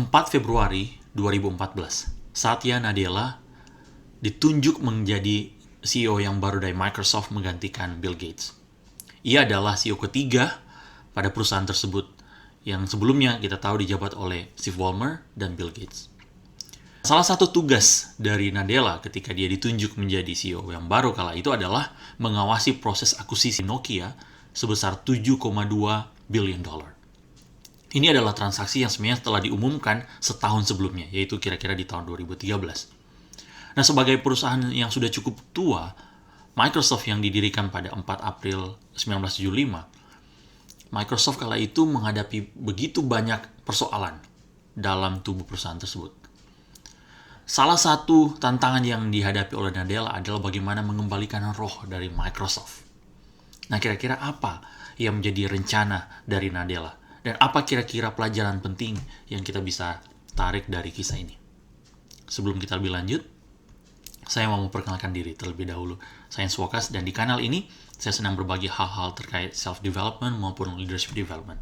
4 Februari 2014, Satya Nadella ditunjuk menjadi CEO yang baru dari Microsoft menggantikan Bill Gates. Ia adalah CEO ketiga pada perusahaan tersebut yang sebelumnya kita tahu dijabat oleh Steve Ballmer dan Bill Gates. Salah satu tugas dari Nadella ketika dia ditunjuk menjadi CEO yang baru kala itu adalah mengawasi proses akuisisi Nokia sebesar $7,2 billion. Ini adalah transaksi yang sebenarnya telah diumumkan setahun sebelumnya, yaitu kira-kira di tahun 2013. Nah, sebagai perusahaan yang sudah cukup tua, Microsoft yang didirikan pada 4 April 1975, Microsoft kala itu menghadapi begitu banyak persoalan dalam tubuh perusahaan tersebut. Salah satu tantangan yang dihadapi oleh Nadella adalah bagaimana mengembalikan roh dari Microsoft. Nah, kira-kira apa yang menjadi rencana dari Nadella? Dan apa kira-kira pelajaran penting yang kita bisa tarik dari kisah ini? Sebelum kita lebih lanjut, saya mau memperkenalkan diri terlebih dahulu. Saya Swokas, dan di kanal ini saya senang berbagi hal-hal terkait self-development maupun leadership development.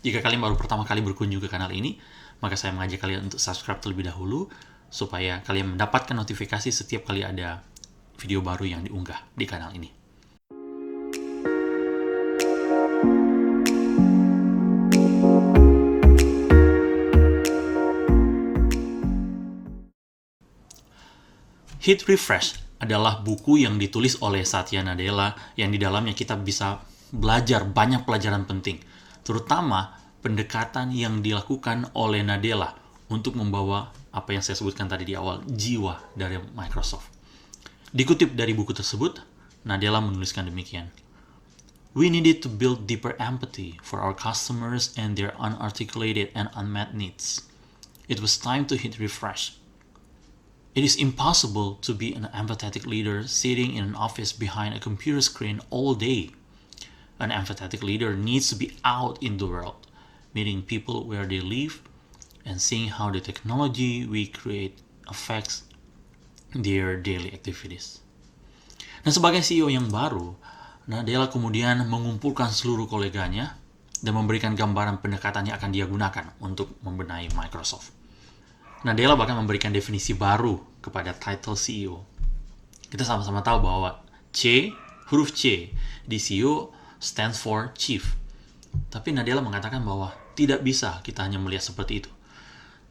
Jika kalian baru pertama kali berkunjung ke kanal ini, maka saya mengajak kalian untuk subscribe terlebih dahulu, supaya kalian mendapatkan notifikasi setiap kali ada video baru yang diunggah di kanal ini. Hit Refresh adalah buku yang ditulis oleh Satya Nadella yang di dalamnya kita bisa belajar banyak pelajaran penting, terutama pendekatan yang dilakukan oleh Nadella untuk membawa apa yang saya sebutkan tadi di awal, jiwa dari Microsoft. Dikutip dari buku tersebut, Nadella menuliskan demikian. We needed to build deeper empathy for our customers and their unarticulated and unmet needs. It was time to hit refresh. It is impossible to be an empathetic leader sitting in an office behind a computer screen all day. An empathetic leader needs to be out in the world, meeting people where they live, and seeing how the technology we create affects their daily activities. Nah, sebagai CEO yang baru, Nadella kemudian mengumpulkan seluruh koleganya dan memberikan gambaran pendekatan yang akan dia gunakan untuk membenahi Microsoft. Nadella bahkan memberikan definisi baru kepada title CEO. Kita sama-sama tahu bahwa huruf C di CEO stands for Chief. Tapi Nadella mengatakan bahwa tidak bisa kita hanya melihat seperti itu.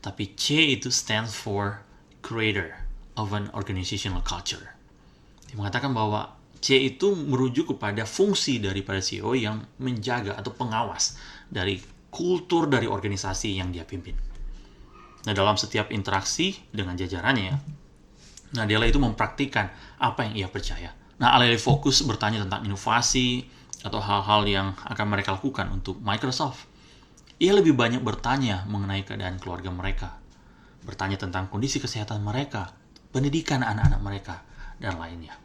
Tapi C itu stands for Creator of an Organizational Culture. Dia mengatakan bahwa C itu merujuk kepada fungsi daripada CEO yang menjaga atau pengawas dari kultur dari organisasi yang dia pimpin. Nah, dalam setiap interaksi dengan jajarannya, Nadella itu mempraktikkan apa yang ia percaya. Nah, alih-alih fokus bertanya tentang inovasi atau hal-hal yang akan mereka lakukan untuk Microsoft, ia lebih banyak bertanya mengenai keadaan keluarga mereka, bertanya tentang kondisi kesehatan mereka, pendidikan anak-anak mereka, dan lainnya.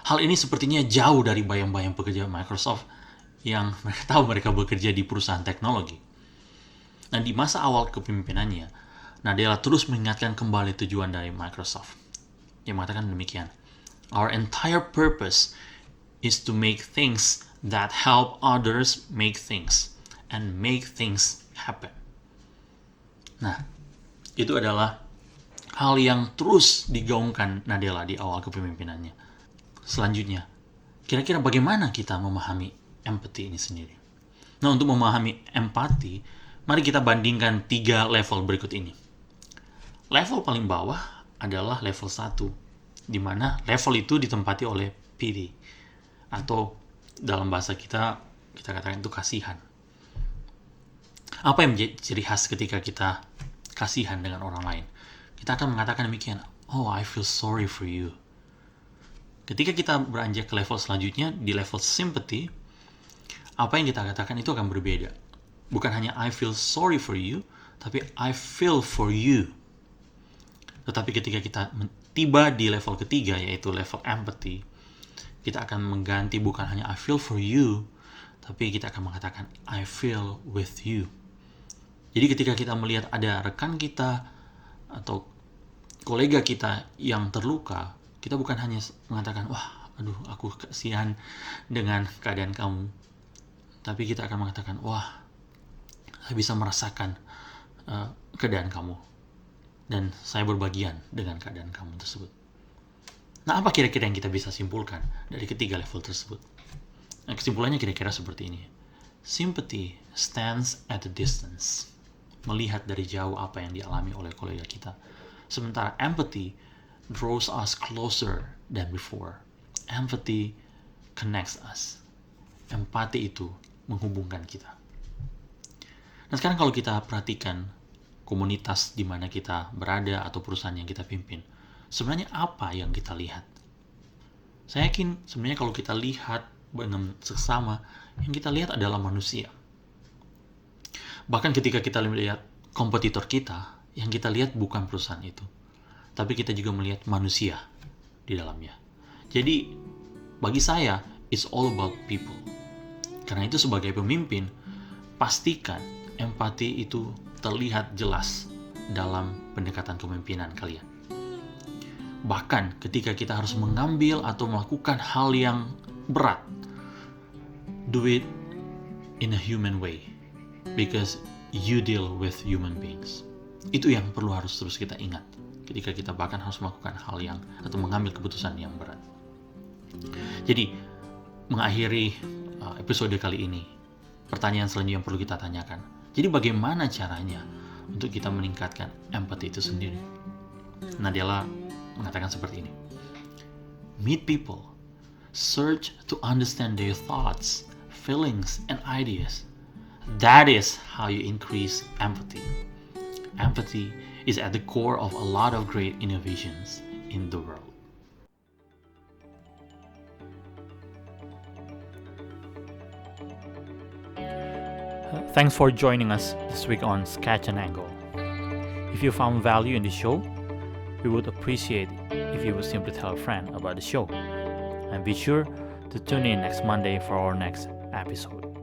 Hal ini sepertinya jauh dari bayang-bayang pekerja Microsoft yang mereka tahu mereka bekerja di perusahaan teknologi. Nah, di masa awal kepemimpinannya, Nadella terus mengingatkan kembali tujuan dari Microsoft. Dia mengatakan demikian. Our entire purpose is to make things that help others make things and make things happen. Nah, itu adalah hal yang terus digaungkan Nadella di awal kepemimpinannya. Selanjutnya, kira-kira bagaimana kita memahami empati ini sendiri? Nah, untuk memahami empati, mari kita bandingkan 3 level berikut ini. Level paling bawah adalah level 1, di mana level itu ditempati oleh pity, atau dalam bahasa kita katakan itu kasihan. Apa yang menjadi ciri khas ketika kita kasihan dengan orang lain? Kita akan mengatakan demikian, oh, I feel sorry for you. Ketika kita beranjak ke level selanjutnya, di level sympathy, apa yang kita katakan itu akan berbeda. Bukan hanya I feel sorry for you, tapi I feel for you. Tetapi ketika kita tiba di level ketiga, yaitu level empathy, kita akan mengganti bukan hanya I feel for you, tapi kita akan mengatakan I feel with you. Jadi ketika kita melihat ada rekan kita atau kolega kita yang terluka, kita bukan hanya mengatakan, wah, aduh, aku kasihan dengan keadaan kamu. Tapi kita akan mengatakan, wah, saya bisa merasakan keadaan kamu. Dan saya berbagian dengan keadaan kamu tersebut. Nah, apa kira-kira yang kita bisa simpulkan dari ketiga level tersebut? Nah, kesimpulannya kira-kira seperti ini. Sympathy stands at a distance. Melihat dari jauh apa yang dialami oleh kolega kita. Sementara empathy draws us closer than before. Empathy connects us. Empati itu menghubungkan kita. Nah, sekarang kalau kita perhatikan komunitas di mana kita berada atau perusahaan yang kita pimpin, sebenarnya apa yang kita lihat? Saya yakin sebenarnya kalau kita lihat dengan seksama, yang kita lihat adalah manusia. Bahkan ketika kita melihat kompetitor kita, yang kita lihat bukan perusahaan itu, tapi kita juga melihat manusia di dalamnya. Jadi, bagi saya, it's all about people. Karena itu sebagai pemimpin, pastikan empati itu terlihat jelas dalam pendekatan kepemimpinan kalian. Bahkan ketika kita harus mengambil atau melakukan hal yang berat, do it in a human way, because you deal with human beings. Itu yang perlu harus terus kita ingat ketika kita bahkan harus melakukan hal yang atau mengambil keputusan yang berat. Jadi, mengakhiri episode kali ini, pertanyaan selanjutnya yang perlu kita tanyakan. Jadi bagaimana caranya untuk kita meningkatkan empati itu sendiri? Nadella mengatakan seperti ini. Meet people. Search to understand their thoughts, feelings, and ideas. That is how you increase empathy. Empathy is at the core of a lot of great innovations in the world. Thanks for joining us this week on Sketch and Angle. If you found value in the show, we would appreciate if you would simply tell a friend about the show. And be sure to tune in next Monday for our next episode.